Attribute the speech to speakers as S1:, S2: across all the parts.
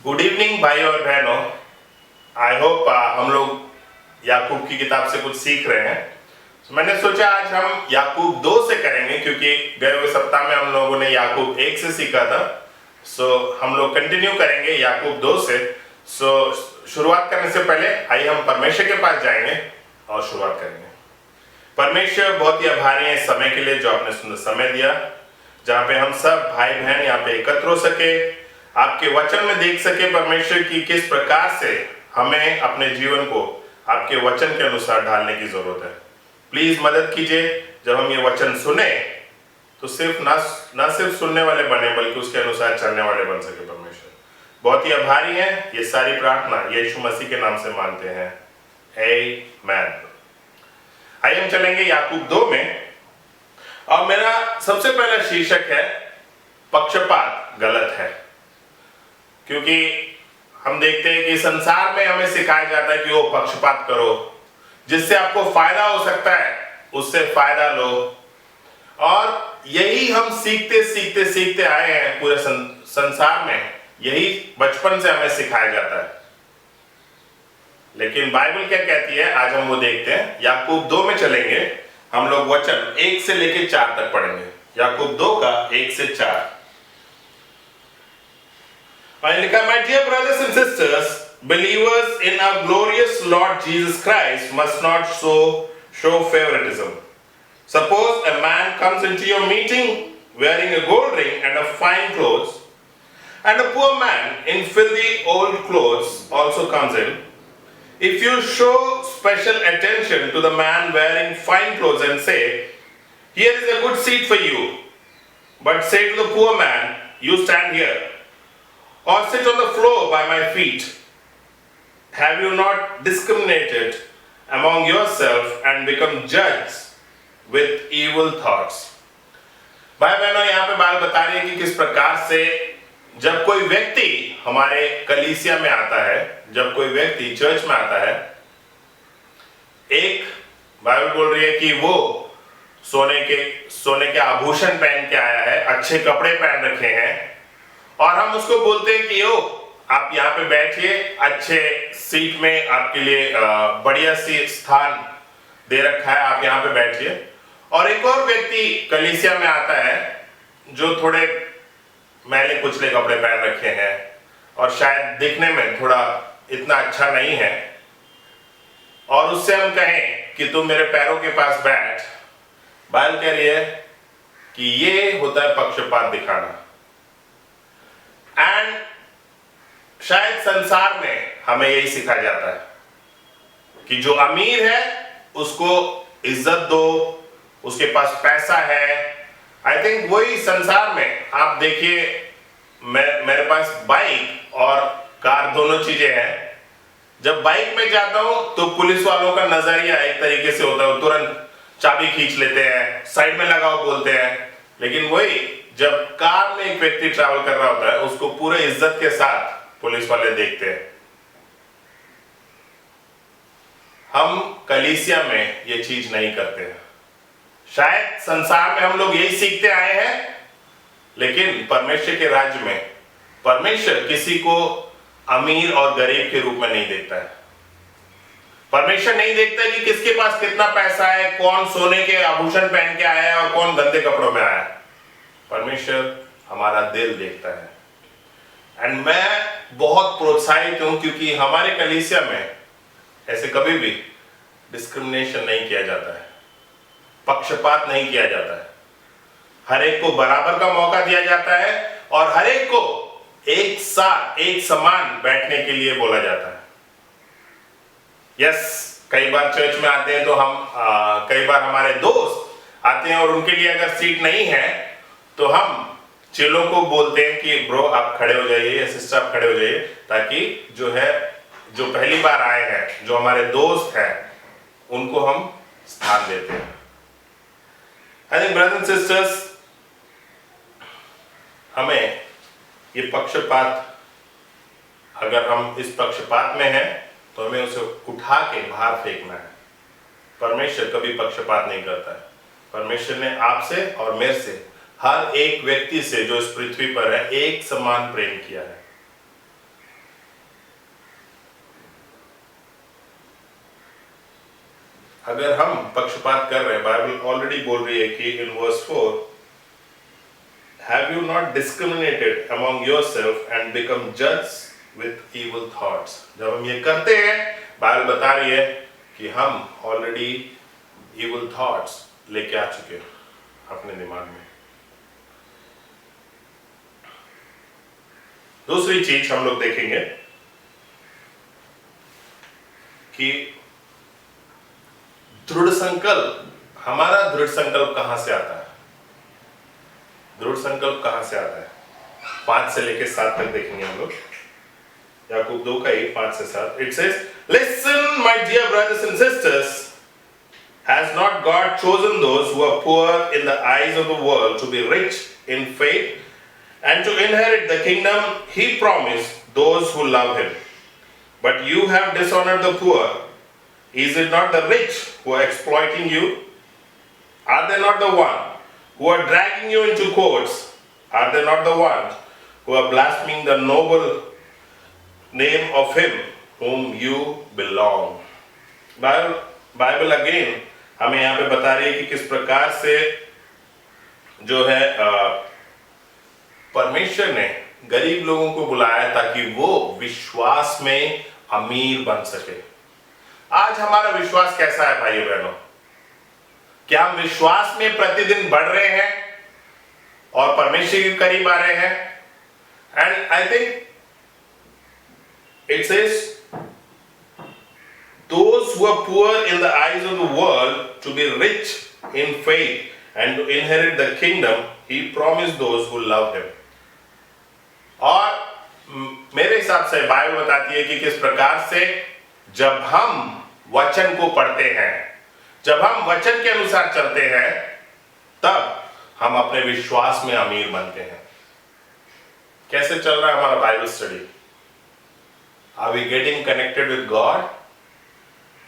S1: Good evening भाइयों और बहनों। आई होप हम लोग याकूब की किताब से कुछ सीख रहे हैं। मैंने सोचा आज हम याकूब 2 से करेंगे, क्योंकि गए हुए सप्ताह में हम लोगों ने याकूब 1 से सीखा था। हम लोग कंटिन्यू करेंगे याकूब 2 से। शुरुआत करने से पहले आइए हम परमेश्वर के पास जाएंगे और शुरुआत करेंगे। परमेश्वर बहुत ही आभारी है इस समय के लिए जो आपने सुंदर समय दिया, जहाँ पे हम सब भाई बहन यहाँ पे एकत्र हो सके, आपके वचन में देख सके परमेश्वर की किस प्रकार से हमें अपने जीवन को आपके वचन के अनुसार ढालने की जरूरत है। प्लीज मदद कीजिए, जब हम ये वचन सुने तो सिर्फ ना सिर्फ सुनने वाले बने, बल्कि उसके अनुसार चलने वाले बन सके। परमेश्वर बहुत ही आभारी है। ये सारी प्रार्थना यीशु मसीह के नाम से मानते हैं, आमीन। आइए हम चलेंगे याकूब 2 में, और मेरा सबसे पहला शीर्षक है पक्षपात गलत है। क्योंकि हम देखते हैं कि संसार में हमें सिखाया जाता है कि वो पक्षपात करो, जिससे आपको फायदा हो सकता है उससे फायदा लो, और यही हम सीखते सीखते सीखते आए हैं। पूरे संसार में यही बचपन से हमें सिखाया जाता है। लेकिन बाइबल क्या कहती है, आज हम वो देखते हैं। याकूब 2 में चलेंगे, हम लोग वचन 1 से लेकर 4 तक पढ़ेंगे। याकूब 2 का 1 से 4 लिखा, My dear brothers and sisters, believers in our glorious Lord Jesus Christ must not show favoritism. Suppose a man comes into your meeting wearing a gold ring and a fine clothes, and a poor man in filthy old clothes also comes in. If you show special attention to the man wearing fine clothes and say, Here is a good seat for you, but say to the poor man, You stand here, or sit on the floor by my feet, have you not discriminated among yourself and become judges with evil thoughts? भाई बहनों, यहाँ पे बात बता रही है कि किस प्रकार से जब कोई व्यक्ति हमारे कलीसिया में आता है, जब कोई व्यक्ति चर्च में आता है, एक बाइबल बोल रही है कि वो सोने के आभूषण पहन के आया है, अच्छे कपड़े पहन रखे हैं, और हम उसको बोलते हैं कि यो आप यहाँ पे बैठिए, अच्छे सीट में आपके लिए बढ़िया सी स्थान दे रखा है, आप यहाँ पे बैठिए। और एक और व्यक्ति कलीसिया में आता है जो थोड़े मैले कुचले कपड़े पहन रखे हैं और शायद दिखने में थोड़ा इतना अच्छा नहीं है, और उससे हम कहें कि तुम मेरे पैरों के पास बैठ। बाइबल कह रही है कि ये होता है पक्षपात दिखाना। एंड शायद संसार में हमें यही सिखाया जाता है कि जो अमीर है उसको इज्जत दो, उसके पास पैसा है। आई थिंक वही संसार में आप देखिए, मेरे पास बाइक और कार दोनों चीजें हैं। जब बाइक में जाता हूं तो पुलिस वालों का नजरिया एक तरीके से होता है, तुरंत चाबी खींच लेते हैं, साइड में लगाओ बोलते हैं। लेकिन वही जब कार में एक व्यक्ति ट्रैवल कर रहा होता है, उसको पूरे इज्जत के साथ पुलिस वाले देखते हैं। हम कलीसिया में ये चीज नहीं करते हैं। शायद संसार में हम लोग यही सीखते आए हैं, लेकिन परमेश्वर के राज्य में परमेश्वर किसी को अमीर और गरीब के रूप में नहीं देखता है। परमेश्वर नहीं देखता कि किसके पास कितना पैसा है, कौन सोने के आभूषण पहन के आया है और कौन गंदे कपड़ों में आया है। परमेश्वर हमारा दिल देखता है। एंड मैं बहुत प्रोत्साहित हूं, क्योंकि हमारे कलीसिया में ऐसे कभी भी डिस्क्रिमिनेशन नहीं किया जाता है, पक्षपात नहीं किया जाता है। हर एक को बराबर का मौका दिया जाता है और हर एक को एक साथ एक समान बैठने के लिए बोला जाता है। यस, कई बार चर्च में आते हैं तो हम कई बार हमारे दोस्त आते हैं और उनके लिए अगर सीट नहीं है तो हम चेलों को बोलते हैं कि ब्रो आप खड़े हो जाइए या सिस्टर आप खड़े हो जाइए, ताकि जो पहली बार आए हैं, जो हमारे दोस्त हैं, उनको हम स्थान देते हैं। I think brothers and sisters, हमें ये पक्षपात, अगर हम इस पक्षपात में हैं तो हमें उसे उठा के बाहर फेंकना है। परमेश्वर कभी पक्षपात नहीं करता है। परमेश्वर ने आपसे और मेरे से, हर एक व्यक्ति से जो इस पृथ्वी पर है, एक समान प्रेम किया है। अगर हम पक्षपात कर रहे हैं, बाइबल ऑलरेडी बोल रही है कि in verse 4, have you not discriminated among yourself and become जज विथ इविल थॉट्स। जब हम ये करते हैं, बाइबल बता रही है कि हम ऑलरेडी इविल थॉट्स लेके आ चुके हैं अपने दिमाग में। दूसरी चीज हम लोग देखेंगे कि दृढ़ संकल्प, हमारा दृढ़ संकल्प कहां से आता है? दृढ़ संकल्प कहां से आता है? 5 से लेकर 7 तक देखेंगे हम लोग। याकूब 2 का 5 से 7। It says, listen my dear brothers and sisters, has not God chosen those who are poor in the eyes of the world to be rich in faith and to inherit the kingdom he promised those who love him? But you have dishonored the poor. Is it not the rich who are exploiting you? Are they not the ones who are dragging you into courts? Are they not the ones who are blaspheming the noble name of him whom you belong? Bible again हमें यहाँ पे बता रही है कि किस प्रकार से जो है परमेश्वर ने गरीब लोगों को बुलाया ताकि वो विश्वास में अमीर बन सके। आज हमारा विश्वास कैसा है भाइयों बहनों? क्या हम विश्वास में प्रतिदिन बढ़ रहे हैं और परमेश्वर के करीब आ रहे हैं? And I think it says, those who are poor in the eyes of the world to be rich in faith and to inherit the kingdom he promised those who love him. और मेरे हिसाब से Bible बताती है कि किस प्रकार से जब हम वचन को पढ़ते हैं, जब हम वचन के अनुसार चलते हैं, तब हम अपने विश्वास में अमीर बनते हैं। कैसे चल रहा है हमारा Bible study? Are we getting connected with God?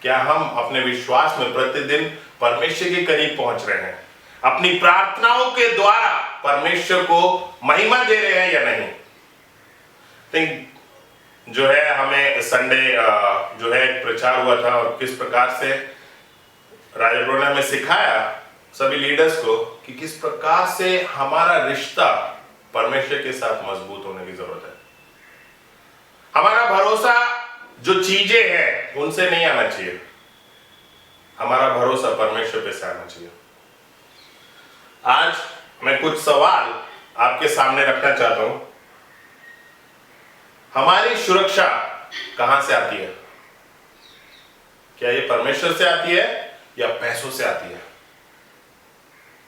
S1: क्या हम अपने विश्वास में प्रतिदिन परमेश्वर के करीब पहुंच रहे हैं? अपनी प्रार्थनाओं के द्वारा परमेश्वर को महिमा दे रहे हैं या नहीं? थिंक जो है हमें संडे जो है प्रचार हुआ था और किस प्रकार से राजा ने हमें सिखाया सभी लीडर्स को कि किस प्रकार से हमारा रिश्ता परमेश्वर के साथ मजबूत होने की जरूरत है। हमारा भरोसा जो चीजें हैं उनसे नहीं आना चाहिए, हमारा भरोसा परमेश्वर पे से आना चाहिए। आज मैं कुछ सवाल आपके सामने रखना चाहता हूं। हमारी सुरक्षा कहां से आती है? क्या ये परमेश्वर से आती है या पैसों से आती है?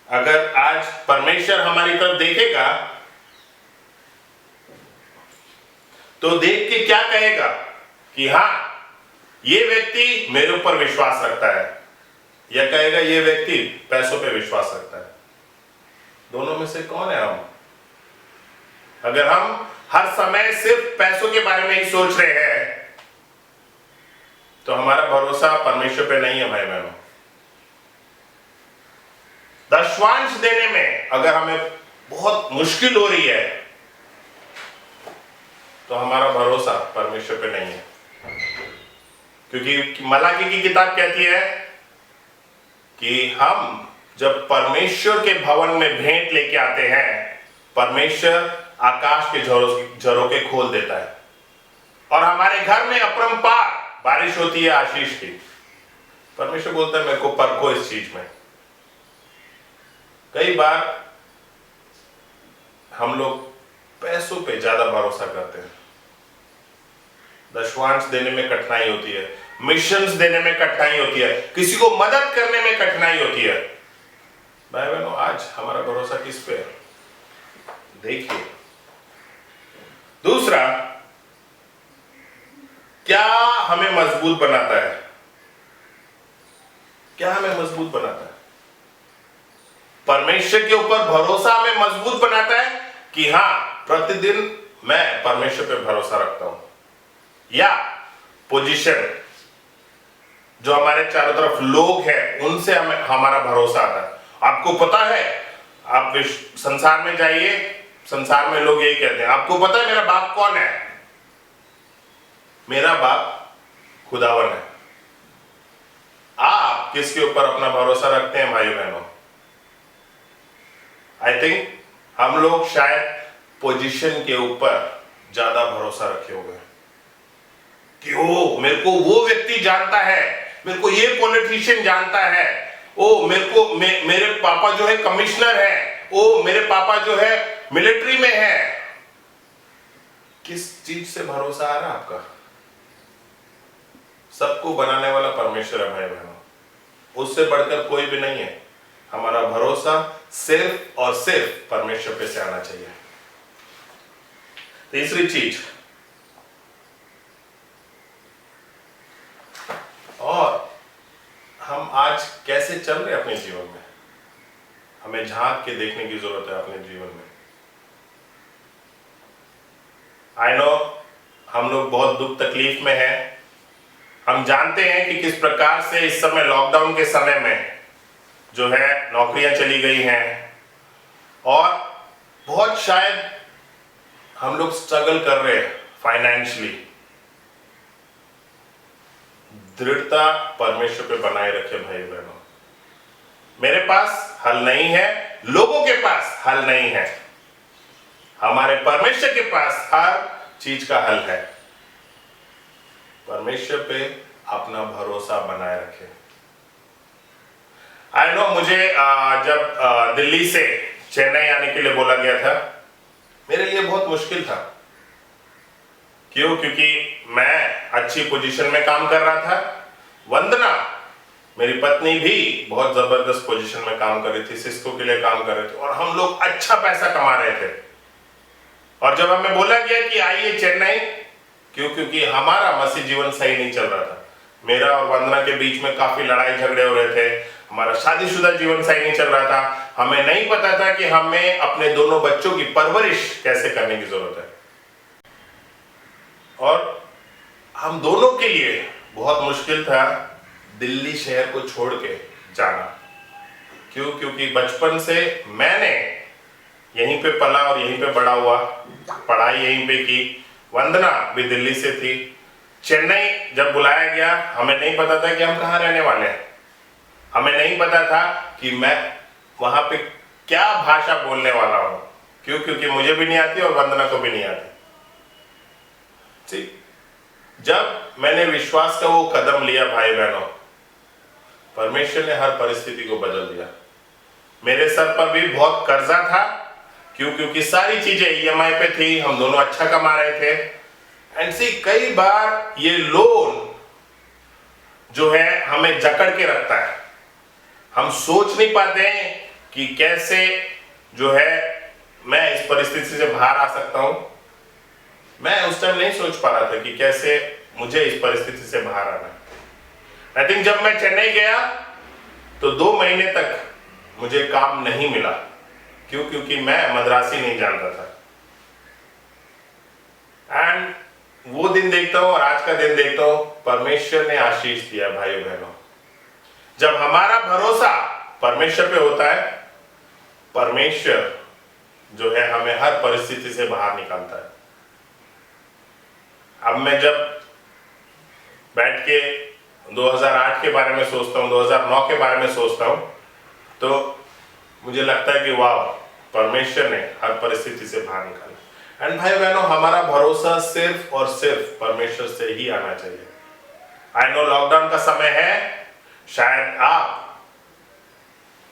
S1: अगर आज परमेश्वर हमारी तरफ देखेगा तो देख के क्या कहेगा कि हाँ, ये व्यक्ति मेरे ऊपर विश्वास रखता है, या कहेगा ये व्यक्ति पैसों पे विश्वास रखता है? दोनों में से कौन है हम? अगर हम हर समय सिर्फ पैसों के बारे में ही सोच रहे हैं तो हमारा भरोसा परमेश्वर पे नहीं है भाई बहनों। दशवांश देने में अगर हमें बहुत मुश्किल हो रही है तो हमारा भरोसा परमेश्वर पे नहीं है, क्योंकि मलाकी की किताब कहती है कि हम जब परमेश्वर के भवन में भेंट लेके आते हैं, परमेश्वर आकाश के झरोखे खोल देता है और हमारे घर में अपरंपार बारिश होती है आशीष की। परमेश्वर बोलता है मेरे को परखो इस चीज में। कई बार हम लोग पैसों पे ज्यादा भरोसा करते हैं। दशवांश देने में कठिनाई होती है, मिशंस देने में कठिनाई होती है, किसी को मदद करने में कठिनाई होती है। भाई बहनों, आज हमारा भरोसा किस पे है? देखिए। दूसरा, क्या हमें मजबूत बनाता है? क्या हमें मजबूत बनाता है? परमेश्वर के ऊपर भरोसा हमें मजबूत बनाता है कि हाँ, प्रतिदिन मैं परमेश्वर पे भरोसा रखता हूं, या पोजीशन जो हमारे चारों तरफ लोग हैं उनसे हमें हमारा भरोसा आता है। आपको पता है, आप संसार में जाइए, संसार में लोग यही कहते हैं, आपको पता है मेरा बाप कौन है? मेरा बाप खुदावन है। आप किसके ऊपर अपना भरोसा रखते हैं भाई बहनों? आई थिंक हम लोग शायद पोजीशन के ऊपर ज्यादा भरोसा रखे हुए हैं कि ओ मेरे को वो व्यक्ति जानता है, मेरे को ये पॉलिटिशियन जानता है, ओ मेरे को मेरे पापा जो है कमिश्नर है, ओ मेरे पापा जो है मिलिट्री में है। किस चीज से भरोसा आ रहा है आपका? सबको बनाने वाला परमेश्वर है भाई बहनों, उससे बढ़कर कोई भी नहीं है। हमारा भरोसा सिर्फ और सिर्फ परमेश्वर पे से आना चाहिए। तीसरी चीज, और हम आज कैसे चल रहे हैं अपने जीवन में, हमें झांक के देखने की जरूरत है अपने जीवन में। आई नो हम लोग बहुत दुख तकलीफ में हैं। हम जानते हैं कि किस प्रकार से इस समय लॉकडाउन के समय में जो है नौकरियां चली गई हैं और बहुत शायद हम लोग स्ट्रगल कर रहे हैं फाइनेंशियली। दृढ़ता परमेश्वर पे बनाए रखे भाई बहनों। मेरे पास हल नहीं है, लोगों के पास हल नहीं है, हमारे परमेश्वर के पास हर चीज का हल है। परमेश्वर पे अपना भरोसा बनाए रखें। आई नो मुझे जब दिल्ली से चेन्नई आने के लिए बोला गया था, मेरे लिए बहुत मुश्किल था। क्यों? क्योंकि मैं अच्छी पोजीशन में काम कर रहा था। वंदना मेरी पत्नी भी बहुत जबरदस्त पोजीशन में काम कर रही थी, सिस्को के लिए काम कर रहे थे और हम लोग अच्छा पैसा कमा रहे थे। और जब हमें बोला गया कि आइए चेन्नई, क्योंकि हमारा मसीह जीवन सही नहीं चल रहा था। मेरा और वंदना के बीच में काफी लड़ाई झगड़े हो रहे थे, हमारा शादीशुदा जीवन सही नहीं चल रहा था। हमें नहीं पता था कि हमें अपने दोनों बच्चों की परवरिश कैसे करने की जरूरत है। और हम दोनों के लिए बहुत मुश्किल था दिल्ली शहर को छोड़ के जाना। क्यों? क्योंकि बचपन से मैंने यहीं पे पला और यहीं पे बड़ा हुआ, पढ़ाई यहीं पे की। वंदना भी दिल्ली से थी। चेन्नई जब बुलाया गया, हमें नहीं पता था कि हम कहाँ रहने वाले हैं। हमें नहीं पता था कि मैं वहां पे क्या भाषा बोलने वाला हूं। क्यों? क्योंकि मुझे भी नहीं आती और वंदना को भी नहीं आती। ठीक, जब मैंने विश्वास का वो कदम लिया भाई बहनों, परमेश्वर ने हर परिस्थिति को बदल दिया। मेरे सर पर भी बहुत कर्जा था। क्यों? क्योंकि सारी चीजें ईएमआई पे थी, हम दोनों अच्छा कमा रहे थे। एंड सी कई बार ये लोन जो है हमें जकड़ के रखता है। हम सोच नहीं पाते हैं कि कैसे जो है मैं इस परिस्थिति से बाहर आ सकता हूं। मैं उस टाइम नहीं सोच पा रहा था कि कैसे मुझे इस परिस्थिति से बाहर आना है। आई थिंक जब मैं चेन्नई गया तो 2 महीने तक मुझे काम नहीं मिला। क्यों? क्योंकि मैं मद्रासी नहीं जानता था। एंड वो दिन देखता हूं और आज का दिन देखता हूं, परमेश्वर ने आशीष दिया भाइयों बहनों। जब हमारा भरोसा परमेश्वर पे होता है, परमेश्वर जो है हमें हर परिस्थिति से बाहर निकालता है। अब मैं जब बैठ के 2008 के बारे में सोचता हूँ, 2009 के बारे में सोचता हूँ, तो मुझे लगता है कि वाह, परमेश्वर ने हर परिस्थिति से बाहर निकाला। एंड भाई बहनों, हमारा भरोसा सिर्फ और सिर्फ परमेश्वर से ही आना चाहिए। आई नो लॉकडाउन का समय है, शायद आप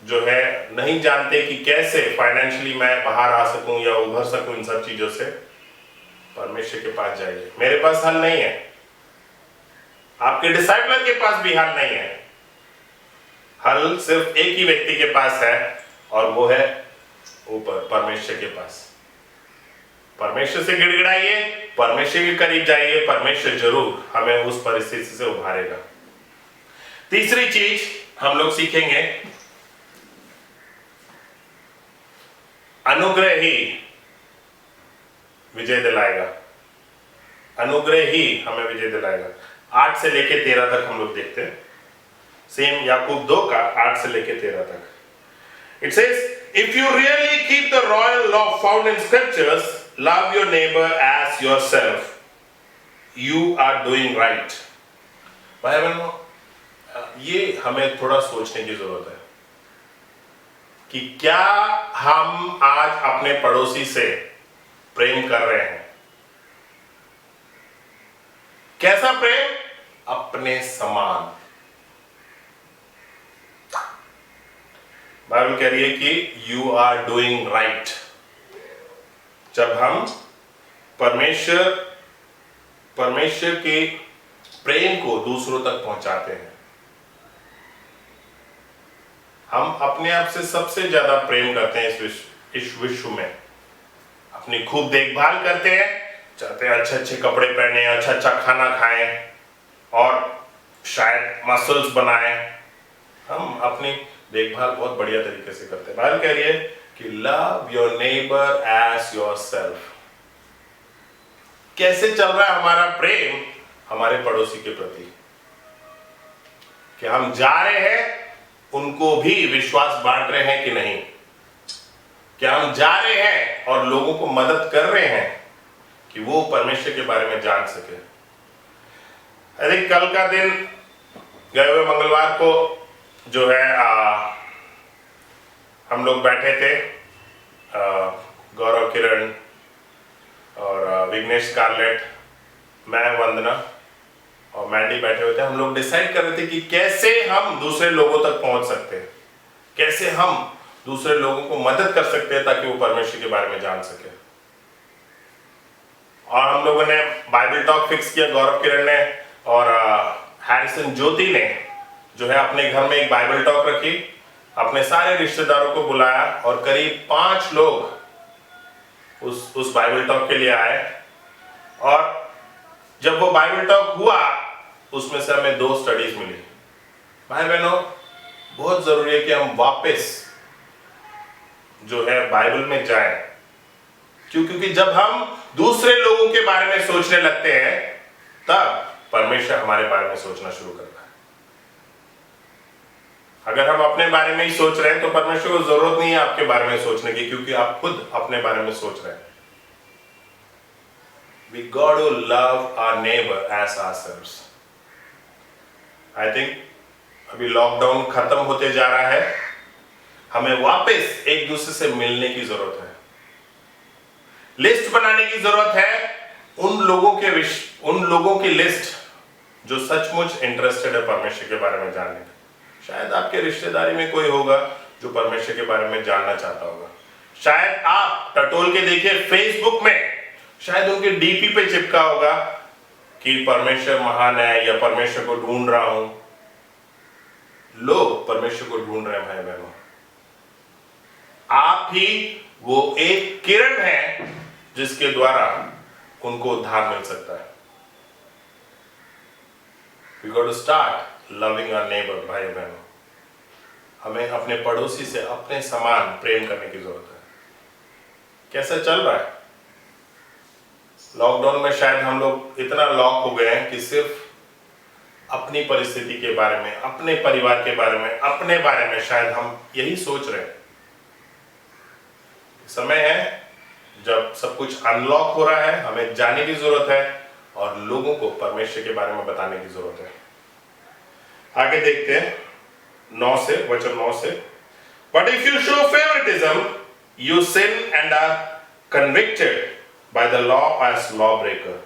S1: जो है नहीं जानते कि कैसे फाइनेंशियली मैं बाहर आ सकूं या उभर सकूं इन सब चीजों से। परमेश्वर के पास जाइए। मेरे पास हल नहीं है, आपके डिसाइपलर के पास भी हल नहीं है। हल सिर्फ एक ही व्यक्ति के पास है और वो है ऊपर, परमेश्वर के पास। परमेश्वर से गिड़गिड़ाइए, परमेश्वर के करीब जाइए, परमेश्वर जरूर हमें उस परिस्थिति से उभारेगा। तीसरी चीज हम लोग सीखेंगे, अनुग्रह ही विजय दिलाएगा। अनुग्रह ही हमें विजय दिलाएगा। 8 से लेके 13 तक हम लोग देखते हैं, सेम याकूब 2 का 8 से लेके 13 तक। It says, if you really keep the royal law found in scriptures, love your neighbor as yourself, you are doing right। भाई बहनों, ये हमें थोड़ा सोचने की जरूरत है कि क्या हम आज अपने पड़ोसी से प्रेम कर रहे हैं। कैसा प्रेम? अपने समान। बाइबल कह रही है कि यू आर डूइंग राइट। जब हम परमेश्वर के प्रेम को दूसरों तक पहुंचाते हैं, हम अपने आप से सबसे ज्यादा प्रेम करते हैं इस विश्व में। अपनी खूब देखभाल करते हैं, चाहते हैं अच्छे अच्छे कपड़े पहने, अच्छा अच्छा खाना खाएं और शायद मसल्स बनाएं। हम अपनी देखभाल बहुत बढ़िया तरीके से करते हैं। बाइबल कह रही है कि love your neighbour as yourself. कैसे चल रहा है हमारा प्रेम हमारे पड़ोसी के प्रति? कि हम जा रहे हैं, उनको भी विश्वास बांट रहे हैं कि नहीं? क्या हम जा रहे हैं और लोगों को मदद कर रहे हैं कि वो परमेश्वर के बारे में जान सके? अरे कल का दिन, गए हुए मंगलवार को जो है हम लोग बैठे थे, गौरव, किरण और विघ्नेश, स्कारलेट, मैं, वंदना और मैंडी बैठे हुए थे। हम लोग डिसाइड कर रहे थे कि कैसे हम दूसरे लोगों तक पहुंच सकते हैं, कैसे हम दूसरे लोगों को मदद कर सकते हैं ताकि वो परमेश्वर के बारे में जान सके। और हम लोगों ने बाइबल टॉक फिक्स किया, गौरव, किरण ने और हैरिसन, ज्योति ने जो है अपने घर में एक बाइबल टॉक रखी, अपने सारे रिश्तेदारों को बुलाया और करीब 5 लोग उस बाइबल टॉक के लिए आए। और जब वो बाइबल टॉक हुआ, उसमें से हमें 2 स्टडीज मिली। भाई बहनों, बहुत जरूरी है कि हम वापस जो है बाइबल में जाएं, क्योंकि जब हम दूसरे लोगों के बारे में सोचने लगते हैं, तब परमेश्वर हमारे बारे में सोचना शुरू करता है। अगर हम अपने बारे में ही सोच रहे हैं तो परमेश्वर को जरूरत नहीं है आपके बारे में सोचने की, क्योंकि आप खुद अपने बारे में सोच रहे हैं। We got to love our neighbor as ourselves. I think अभी लॉकडाउन खत्म होते जा रहा है, हमें वापस एक दूसरे से मिलने की जरूरत है। लिस्ट बनाने की जरूरत है उन लोगों की लिस्ट जो सचमुच इंटरेस्टेड है परमेश्वर के बारे में जानने में। शायद आपके रिश्तेदारी में कोई होगा जो परमेश्वर के बारे में जानना चाहता होगा। शायद आप टटोल के देखिए, फेसबुक में शायद उनके डीपी पे चिपका होगा कि परमेश्वर महान है या परमेश्वर को ढूंढ रहा हूं। लोग परमेश्वर को ढूंढ रहे हैं भाई बहनों। आप ही वो एक किरण है जिसके द्वारा उनको उद्धार मिल सकता है। We got to start loving our neighbor, भाई बहनों। हमें अपने पड़ोसी से अपने समान प्रेम करने की जरूरत है। कैसा चल रहा है? लॉकडाउन में शायद हम लोग इतना लॉक हो गए हैं कि सिर्फ अपनी परिस्थिति के बारे में, अपने परिवार के बारे में, अपने बारे में शायद हम यही सोच रहे हैं। समय है जब सब कुछ अनलॉक हो रहा है, हमें जाने की जरूरत है और लोगों को परमेश्वर के बारे में बताने की जरूरत है। आगे देखते हैं 9 से, वचन 9 से। But if you show favoritism, you sin and are convicted by the law as lawbreaker.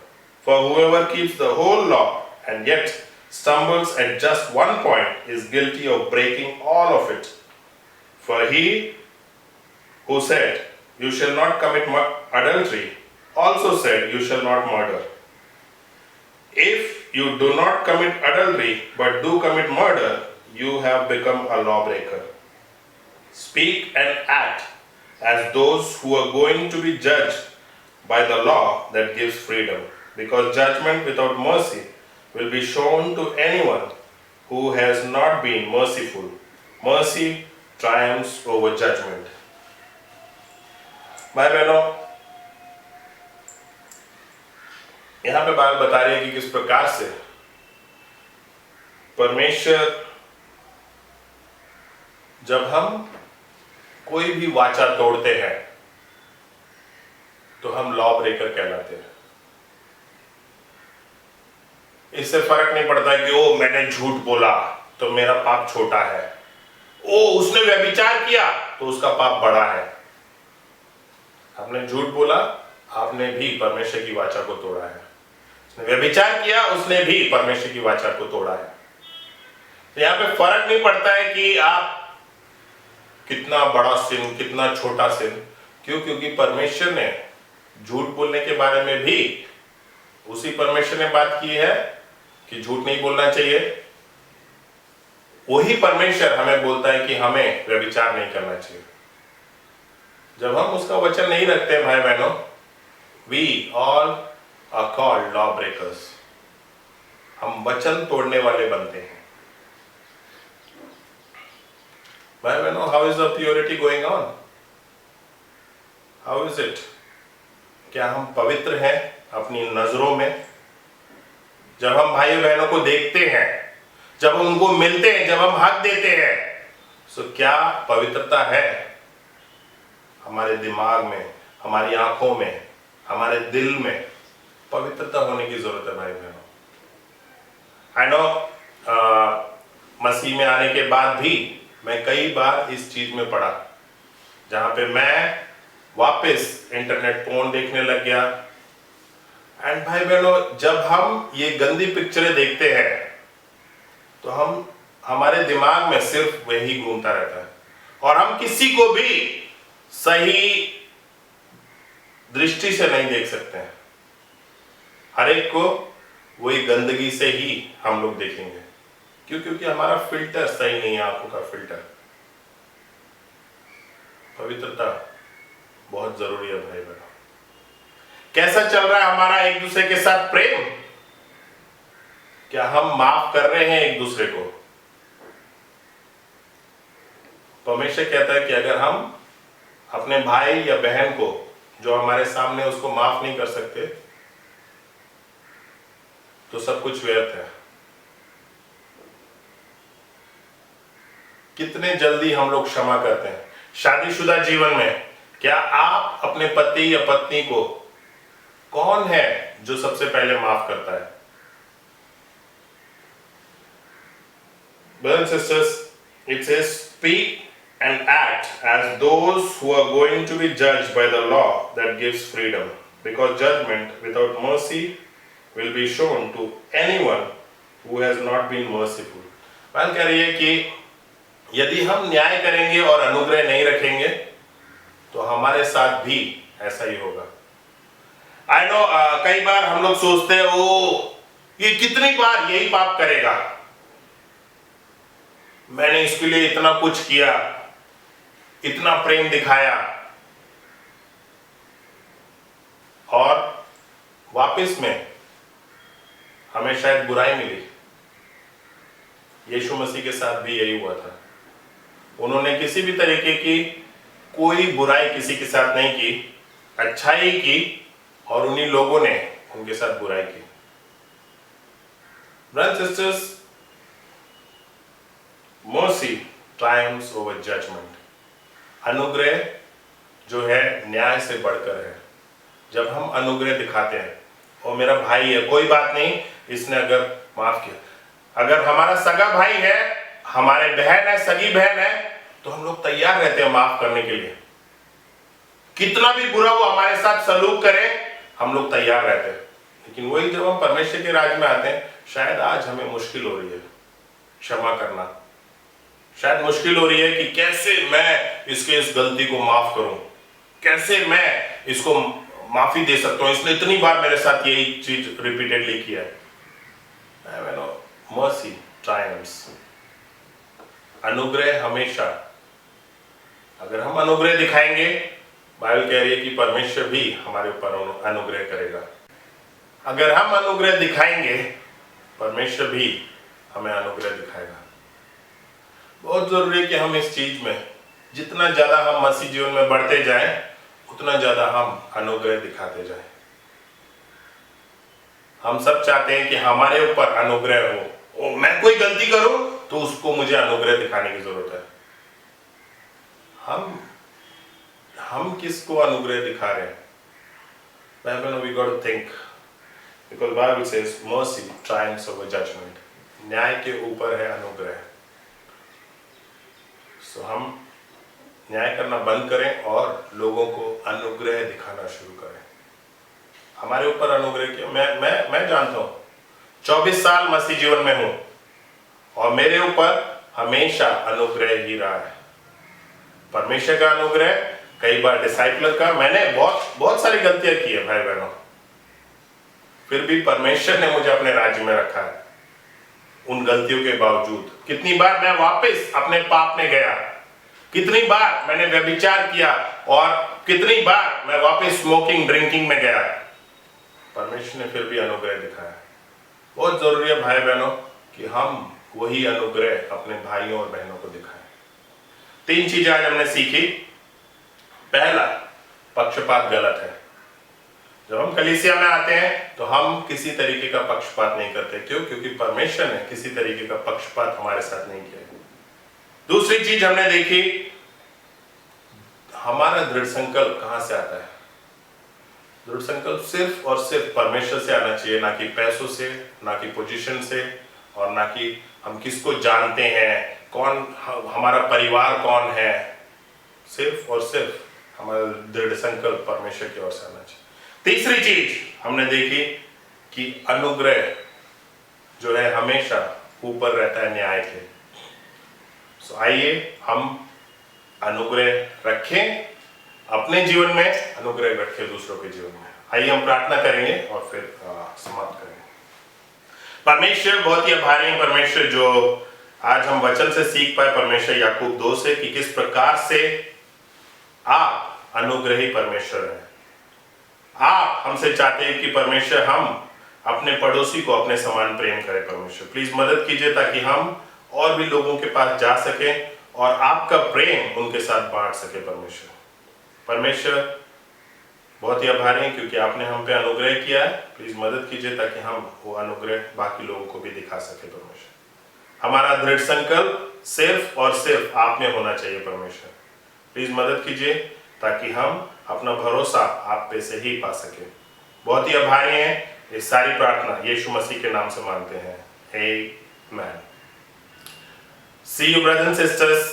S1: For whoever keeps the whole law and yet stumbles at just one point is guilty of breaking all of it. For he who said, "You shall not commit adultery," also said, "You shall not murder." If you do not commit adultery but do commit murder, you have become a lawbreaker. Speak and act as those who are going to be judged by the law that gives freedom, because judgment without mercy will be shown to anyone who has not been merciful. Mercy triumphs over judgment. भाई बहनों, यहां पे बात बता रही है कि किस प्रकार से परमेश्वर, जब हम कोई भी वाचा तोड़ते हैं तो हम लॉ ब्रेकर कहलाते हैं। इससे फर्क नहीं पड़ता कि ओ मैंने झूठ बोला, तो मेरा पाप छोटा है। ओ उसने व्यभिचार किया तो उसका पाप बड़ा है। आपने झूठ बोला, आपने भी परमेश्वर की वाचा को तोड़ा है। उसने व्यभिचार किया, उसने भी परमेश्वर की वाचा को तोड़ा है। तो यहाँ पे फर्क नहीं पड़ता है कि आप कितना बड़ा सिन, कितना छोटा सिन। क्यों? क्योंकि परमेश्वर ने झूठ बोलने के बारे में भी उसी परमेश्वर ने बात की है कि झूठ नहीं बोलना चाहिए। वही परमेश्वर हमें बोलता है कि हमें व्यभिचार नहीं करना चाहिए। जब हम उसका वचन नहीं रखते भाई बहनों, we all are called law breakers. हम वचन तोड़ने वाले बनते हैं। भाई बहनों, how is the purity going on? How is it? क्या हम पवित्र हैं अपनी नजरों में? जब हम भाई बहनों को देखते हैं, जब हम उनको मिलते हैं, जब हम हक देते हैं, तो क्या पवित्रता है हमारे दिमाग में, हमारी आंखों में, हमारे दिल में? पवित्रता होने की जरूरत है भाई बहनों। आई नो मसीह में आने के बाद भी मैं कई बार इस चीज में पड़ा, जहां पे मैं वापस इंटरनेट पोर्न देखने लग गया। एंड भाई बहनों, जब हम ये गंदी पिक्चरें देखते हैं तो हमारे दिमाग में सिर्फ वही घूमता रहता है, और हम किसी को भी सही दृष्टि से नहीं देख सकते हैं। हर एक को वही गंदगी से ही हम लोग देखेंगे। क्यों? क्योंकि हमारा फिल्टर सही नहीं है, आंखों का फिल्टर। पवित्रता बहुत जरूरी है भाई बहनों। कैसा चल रहा है हमारा एक दूसरे के साथ प्रेम? क्या हम माफ कर रहे हैं एक दूसरे को? परमेश्वर कहता है कि अगर हम अपने भाई या बहन को जो हमारे सामने उसको माफ नहीं कर सकते, तो सब कुछ व्यर्थ है। कितने जल्दी हम लोग क्षमा करते हैं। शादीशुदा जीवन में क्या आप अपने पति या पत्नी को, कौन है जो सबसे पहले माफ करता है? Brothers and sisters, it says, speak and act as those who are going to be judged by the law that gives freedom, because judgment without mercy will be shown to anyone who has not been merciful. बात कह रही है कि यदि हम न्याय करेंगे और अनुग्रह नहीं रखेंगे तो हमारे साथ भी ऐसा ही होगा। आई नो कई बार हम लोग सोचते हैं, ओ ये कितनी बार यही पाप करेगा, मैंने इसके लिए इतना कुछ किया, इतना प्रेम दिखाया, और वापस में हमें शायद बुराई मिली। यीशु मसीह के साथ भी यही हुआ था। उन्होंने किसी भी तरीके की कोई बुराई किसी के साथ नहीं की, अच्छाई की, और उन्हीं लोगों ने उनके साथ बुराई की। Brothers and sisters, mercy triumphs over judgment. अनुग्रह जो है न्याय से बढ़कर है। जब हम अनुग्रह दिखाते हैं, और मेरा भाई है, कोई बात नहीं, इसने अगर माफ किया, अगर हमारा सगा भाई है, हमारे बहन है, सगी बहन है, तो हम लोग तैयार रहते हैं माफ करने के लिए। कितना भी बुरा वो हमारे साथ सलूक करे, हम लोग तैयार रहते हैं। लेकिन वही जब हम परमेश्वर के राज में आते हैं, शायद आज हमें मुश्किल हो रही है क्षमा करना। शायद मुश्किल हो रही है कि कैसे मैं इसके इस गलती को माफ करूं, कैसे मैं इसको माफी दे सकता हूं, इसने इतनी बार मेरे साथ यही चीज रिपीटेडली किया है। Mercy triumphs. अनुग्रह हमेशा, अगर हम अनुग्रह दिखाएंगे, बाइबल कह रही है कि परमेश्वर भी हमारे ऊपर अनुग्रह करेगा। अगर हम अनुग्रह दिखाएंगे, परमेश्वर भी हमें अनुग्रह दिखाएगा। बहुत जरूरी है कि हम इस चीज में जितना ज्यादा हम मसीह जीवन में बढ़ते जाएं, उतना ज्यादा हम अनुग्रह दिखाते जाएं। हम सब चाहते हैं कि हमारे ऊपर अनुग्रह हो। ओ, मैं कोई गलती करूं तो उसको मुझे अनुग्रह दिखाने की जरूरत है। हम किसको अनुग्रह दिखा रहे हैं? We got to think, because Bible says mercy triumphs over judgment. न्याय के ऊपर है अनुग्रह। सो हम न्याय करना बंद करें और लोगों को अनुग्रह दिखाना शुरू करें। हमारे ऊपर अनुग्रह किया। मैं जानता हूं 24 साल मसीह जीवन में हूं और मेरे ऊपर हमेशा अनुग्रह ही रहा है। परमेश्वर का अनुग्रह, कई बार डिसाइपलर का। मैंने बहुत सारी गलतियां की है भाई बहनों, फिर भी परमेश्वर ने मुझे अपने राज्य में रखा है उन गलतियों के बावजूद। कितनी बार मैं वापस अपने पाप में गया, कितनी बार मैंने व्यभिचार किया और कितनी बार मैं वापस स्मोकिंग ड्रिंकिंग में गया, परमेश्वर ने फिर भी अनुग्रह दिखाया। बहुत जरूरी है भाई बहनों कि हम वही अनुग्रह अपने भाइयों और बहनों को दिखाएं। 3 चीजें आज हमने सीखी। पहला, पक्षपात गलत है। जब हम कलीसिया में आते हैं तो हम किसी तरीके का पक्षपात नहीं करते। क्यों? क्योंकि परमेश्वर ने किसी तरीके का पक्षपात हमारे साथ नहीं किया। दूसरी चीज हमने देखी, हमारा दृढ़ संकल्प कहां से आता है? दृढ़ संकल्प सिर्फ और सिर्फ परमेश्वर से आना चाहिए, ना कि पैसों से, ना कि पोजीशन से, और ना कि हम किसको जानते हैं, कौन हमारा परिवार कौन है। सिर्फ और सिर्फ हमारा दृढ़ संकल्प परमेश्वर की ओर से आना चाहिए। तीसरी चीज हमने देखी कि अनुग्रह जो है हमेशा ऊपर रहता है न्याय के। सो आइए हम अनुग्रह रखें अपने जीवन में, अनुग्रह रखें दूसरों के जीवन में। आइए हम प्रार्थना करेंगे और फिर समाप्त करेंगे। परमेश्वर, बहुत ही आभारी हैं परमेश्वर, जो आज हम वचन से सीख पाए परमेश्वर याकूब 2 से, कि किस प्रकार से आप अनुग्रही परमेश्वर हैं। आप हमसे चाहते हैं कि परमेश्वर हम अपने पड़ोसी को अपने समान प्रेम करें। परमेश्वर प्लीज मदद कीजिए ताकि हम और भी लोगों के पास जा सके और आपका प्रेम उनके साथ बांट सके। परमेश्वर बहुत ही आभारी हैं क्योंकि आपने हम पे अनुग्रह किया है। प्लीज मदद कीजिए ताकि हम वो अनुग्रह बाकी लोगों को भी दिखा सके। परमेश्वर हमारा दृढ़ संकल्प सिर्फ और सिर्फ आप में होना चाहिए। परमेश्वर प्लीज मदद कीजिए ताकि हम अपना भरोसा आप पे से ही पा सके। बहुत ही आभारी हैं। ये सारी प्रार्थना यीशु मसीह के नाम से मांगते हैं। आमेन। See you brothers and sisters